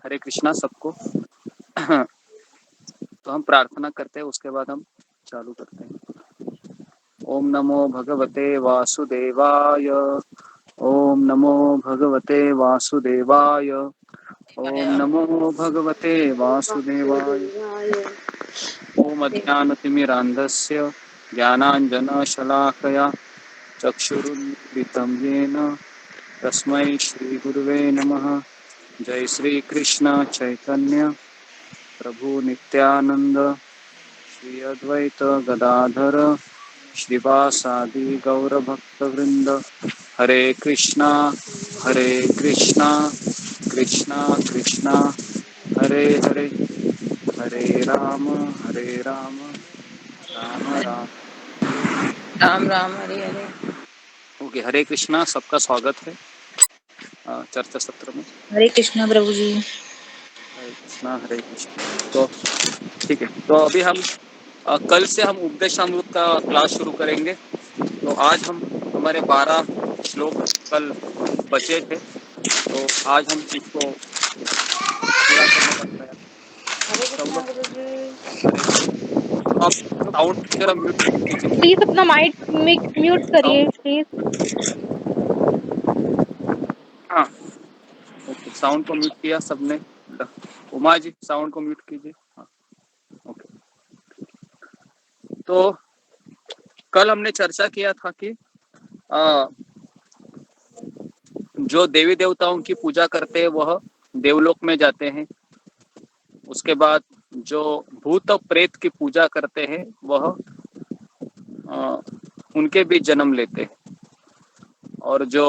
हरे कृष्णा सबको। तो हम प्रार्थना करते हैं, उसके बाद हम चालू करते हैं। ओम नमो भगवते वासुदेवाय। ओम नमो भगवते वासुदेवाय। ओम नमो भगवते वासुदेवाय। ओम अज्ञानतिमिरान्धस्य ज्ञानाञ्जनशलाकया चक्षुरुन्मिलितं येन तस्मै श्रीगुरुवे नमः। जय श्री कृष्ण चैतन्य प्रभु नित्यानंद श्री अद्वैत गदाधर श्रीवासादि गौरभक्तवृंद। हरे कृष्णा कृष्णा कृष्णा हरे हरे, हरे राम राम राम। राम राम हरे हरे। ओके, हरे कृष्णा, सबका स्वागत है चर्चा सत्र में। हरे कृष्णा प्रभु जी। हरे कृष्णा तो ठीक है। तो अभी हम कल से हम उपदेशामृत का क्लास शुरू करेंगे। तो आज हम हमारे 12 श्लोक कल बचे थे, तो आज हम इसको पूरा करने का प्रयास। हरे सब कृष्णा लोग गुरु जी। तो आप साउंड जरा म्यूट कीजिए। प्लीज अपना माइक म्यूट करिए साउंड, प्लीज। हाँ ओके, साउंड को म्यूट किया सबने। उमा जी साउंड को म्यूट कीजिए। हाँ ओके। तो कल हमने चर्चा किया था कि जो देवी देवताओं की पूजा करते हैं वह देवलोक में जाते हैं। उसके बाद जो भूत प्रेत की पूजा करते हैं वह उनके भी जन्म लेते हैं, और जो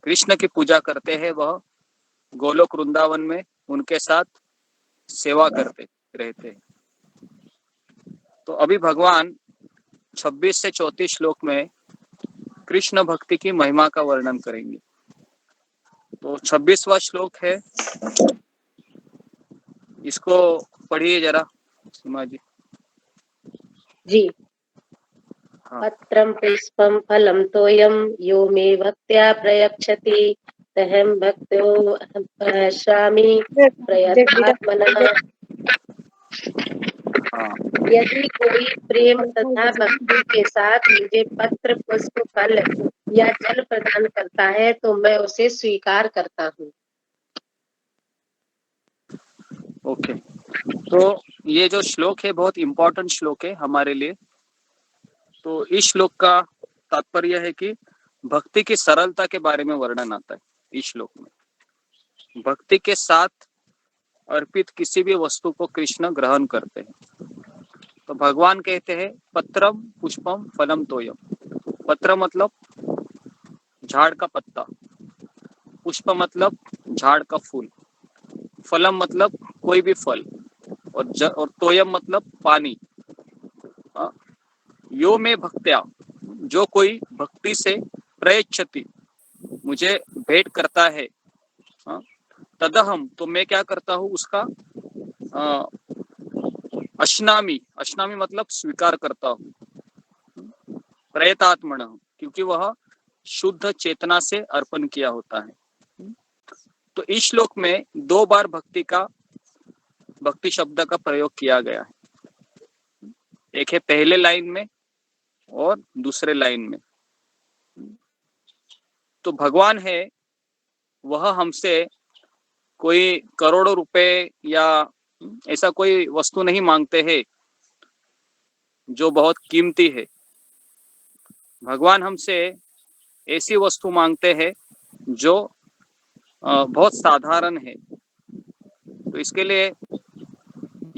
कृष्ण की पूजा करते हैं वह गोलोक वृंदावन में उनके साथ सेवा करते रहते हैं। तो अभी भगवान 26 से 34 श्लोक में कृष्ण भक्ति की महिमा का वर्णन करेंगे। तो 26वां श्लोक है, इसको पढ़िए जरा सीमा जी। जी। हाँ। पत्रं पुष्पं फलं तोयं यो मे भक्त्या प्रयच्छति तहं भक्तो पश्यामि प्रयत्नात्मनः। हाँ यदि कोई प्रेम तथा भक्ति के साथ मुझे पत्र पुष्प फल या जल प्रदान करता है तो मैं उसे स्वीकार करता हूँ। ओके। तो ये जो श्लोक है बहुत इंपॉर्टेंट श्लोक है हमारे लिए। तो इस श्लोक का तात्पर्य है कि भक्ति की सरलता के बारे में वर्णन आता है इस श्लोक में। भक्ति के साथ अर्पित किसी भी वस्तु को कृष्ण ग्रहण करते हैं। तो भगवान कहते हैं पत्रम पुष्पम फलम तोयम। पत्र मतलब झाड़ का पत्ता, पुष्प मतलब झाड़ का फूल, फलम मतलब कोई भी फल, और तोयम मतलब पानी। यो में भक्त्या, जो कोई भक्ति से प्रयच्छति मुझे भेंट करता है, तदहम तो मैं क्या करता हूँ उसका अश्नामी, अश्नामी मतलब स्वीकार करता हूँ, प्रयतात्मन क्योंकि वह शुद्ध चेतना से अर्पण किया होता है। तो इस श्लोक में 2 बार भक्ति शब्द का प्रयोग किया गया है। एक है पहले लाइन में और दूसरे लाइन में। तो भगवान है वह हमसे कोई करोड़ों रुपए या ऐसा कोई वस्तु नहीं मांगते हैं जो बहुत कीमती है। भगवान हमसे ऐसी वस्तु मांगते हैं जो बहुत साधारण है। तो इसके लिए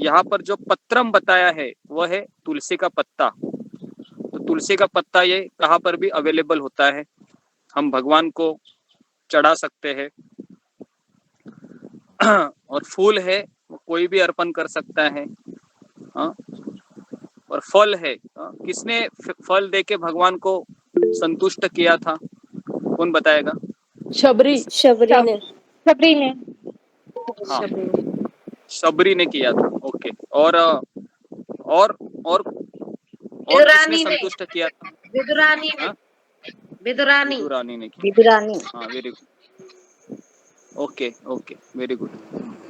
यहाँ पर जो पत्रम बताया है वह है तुलसी का पत्ता। तो तुलसी का पत्ता ये कहाँ पर भी अवेलेबल होता है, हम भगवान को चढ़ा सकते हैं। और फूल है वो कोई भी अर्पण कर सकता है। और फल है, किसने फल देके भगवान को संतुष्ट किया था, कौन बताएगा? शबरी। शबरी ने। शबरी ने। हाँ, शबरी ने किया था। ओके। और और और किसने विदुरानी ने। संतुष्ट किया था? विदुरानी ने। विदुरानी। विदुरानी ने किया। विदुरानी। हाँ very good. Okay okay, very good.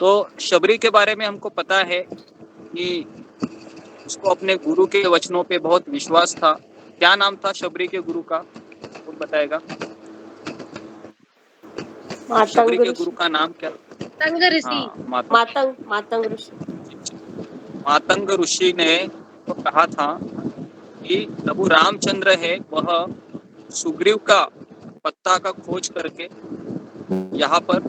तो शबरी के बारे में हमको पता है कि उसको अपने गुरु के वचनों पे बहुत विश्वास था। क्या नाम था शबरी के गुरु का, कौन बताएगा? शबरी मातंग के गुरु ऋषि। का नाम क्या? तंग ऋषि। हाँ, मातंग ऋषि। मातंग ऋषि ने तो कहा था कि प्रभु रामचंद्र है वह सुग्रीव का पत्ता का खोज करके यहाँ पर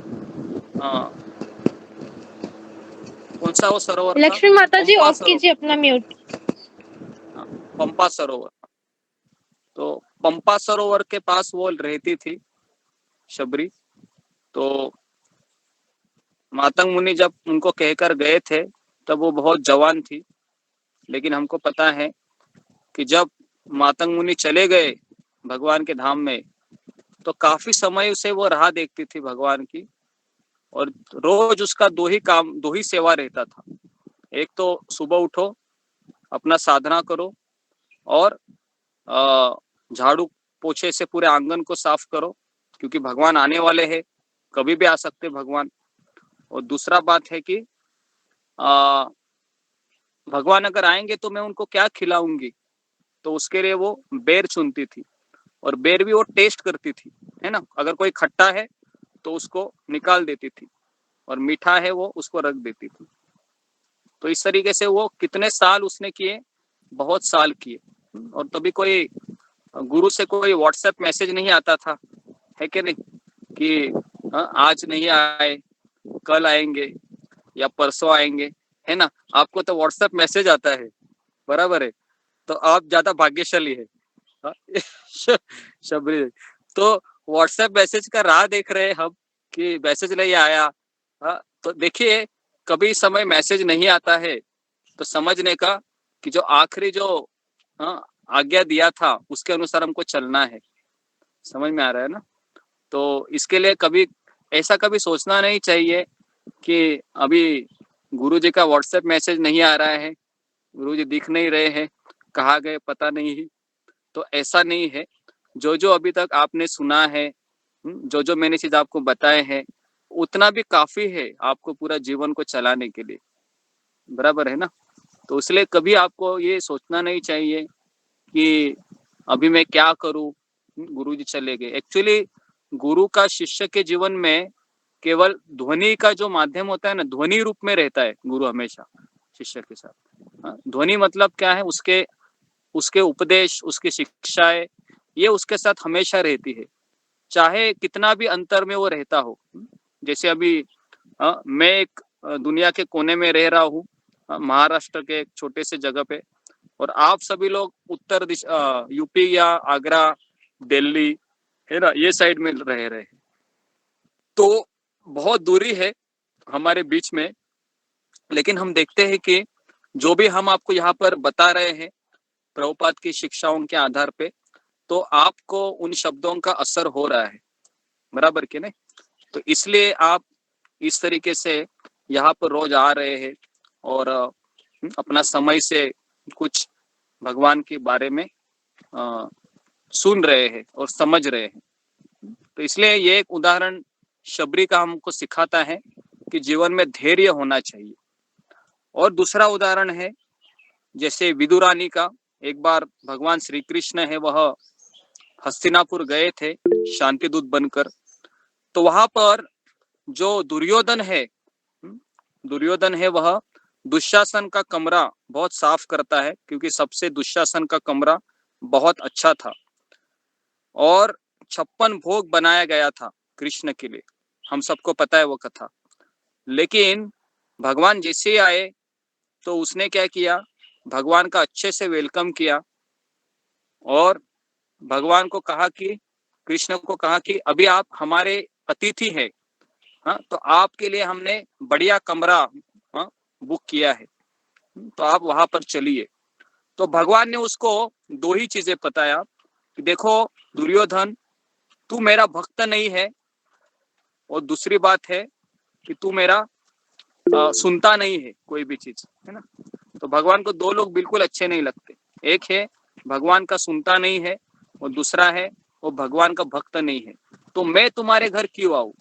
कौन सा वो सरोवर था? लक्ष्मी माता जी पंपा ऑफ सरोवर। कीजिए अपना म्यूट। हाँ, पंपा सरोवर। तो पंपा सरोवर के पास वो रहती थी शबरी। तो मातंग मुनि जब उनको कहकर गए थे तब वो बहुत जवान थी, लेकिन हमको पता है कि जब मातंग मुनि चले गए भगवान के धाम में तो काफी समय से वो राह देखती थी भगवान की, और रोज उसका दो ही सेवा रहता था। एक तो सुबह उठो, अपना साधना करो, और झाड़ू पोछे से पूरे आंगन को साफ करो, क्योंकि भगवान आने वाले हैं, कभी भी आ सकते भगवान। और दूसरा बात है कि भगवान अगर आएंगे तो मैं उनको क्या खिलाऊंगी, तो उसके लिए वो बेर चुनती थी, और बेर भी वो टेस्ट करती थी, है ना। अगर कोई खट्टा है तो उसको निकाल देती थी, और मीठा है वो उसको रख देती थी। तो इस तरीके से वो कितने साल उसने किए, बहुत साल किए। और तभी कोई गुरु से कोई व्हाट्सएप मैसेज नहीं आता था, है कि नहीं, कि आज नहीं आए, कल आएंगे या परसों आएंगे, है ना। आपको तो व्हाट्सएप मैसेज आता है, बराबर है। तो आप ज्यादा भाग्यशाली है। शबरी। तो व्हाट्सएप मैसेज का राह देख रहे हैं हम कि मैसेज नहीं आया। तो देखिए, कभी समय मैसेज नहीं आता है तो समझने का कि जो आखिरी जो आज्ञा दिया था उसके अनुसार हमको चलना है। समझ में आ रहा है ना। तो इसके लिए कभी ऐसा कभी सोचना नहीं चाहिए कि अभी गुरुजी का व्हाट्सएप मैसेज नहीं आ रहा है, गुरुजी दिख नहीं रहे हैं, कहाँ गए पता नहीं। तो ऐसा नहीं है। जो जो अभी तक आपने सुना है, जो जो मैंने चीज आपको बताए हैं, उतना भी काफी है आपको पूरा जीवन को चलाने के लिए, बराबर है ना। तो इसलिए कभी आपको ये सोचना नहीं चाहिए कि अभी मैं क्या करूं, गुरुजी चले गए। एक्चुअली गुरु का शिष्य के जीवन में केवल ध्वनि का जो माध्यम होता है ना, ध्वनि रूप में रहता है गुरु हमेशा शिष्य के साथ। ध्वनि मतलब क्या है, उसके उपदेश, उसकी शिक्षाएं, ये उसके साथ हमेशा रहती है, चाहे कितना भी अंतर में वो रहता हो। जैसे अभी मैं एक दुनिया के कोने में रह रहा हूँ, महाराष्ट्र के एक छोटे से जगह पे, और आप सभी लोग उत्तर दिशा यूपी या आगरा, दिल्ली, है ना, ये साइड में रह रहे हैं। तो बहुत दूरी है हमारे बीच में, लेकिन हम देखते हैं कि जो भी हम आपको यहाँ पर बता रहे हैं प्रभुपाद की शिक्षाओं के आधार पे, तो आपको उन शब्दों का असर हो रहा है, बराबर कि नहीं। तो इसलिए आप इस तरीके से यहाँ पर रोज आ रहे हैं और अपना समय से कुछ भगवान के बारे में सुन रहे हैं और समझ रहे हैं। तो इसलिए ये एक उदाहरण शबरी का हमको सिखाता है कि जीवन में धैर्य होना चाहिए। और दूसरा उदाहरण है जैसे विदुरानी का। एक बार भगवान श्री कृष्ण है वह हस्तिनापुर गए थे शांति दूत बनकर। तो वहां पर जो दुर्योधन है वह दुशासन का कमरा बहुत साफ करता है, क्योंकि सबसे दुशासन का कमरा बहुत अच्छा था, और 56 भोग बनाया गया था कृष्ण के लिए। हम सबको पता है वो कथा। लेकिन भगवान जैसे आए तो उसने क्या किया, भगवान का अच्छे से वेलकम किया, और भगवान को कहा कि, कृष्ण को कहा कि अभी आप हमारे अतिथि हैं, तो आपके लिए हमने बढ़िया कमरा बुक किया है, तो आप वहां पर चलिए। तो भगवान ने उसको दो ही चीजें बताया कि देखो दुर्योधन, तू मेरा भक्त नहीं है, और दूसरी बात है कि तू मेरा सुनता नहीं है कोई भी चीज, है ना। तो भगवान को दो लोग बिल्कुल अच्छे नहीं लगते। एक है भगवान का सुनता नहीं है, और दूसरा है वो भगवान का भक्त नहीं है। तो मैं तुम्हारे घर क्यों आऊं,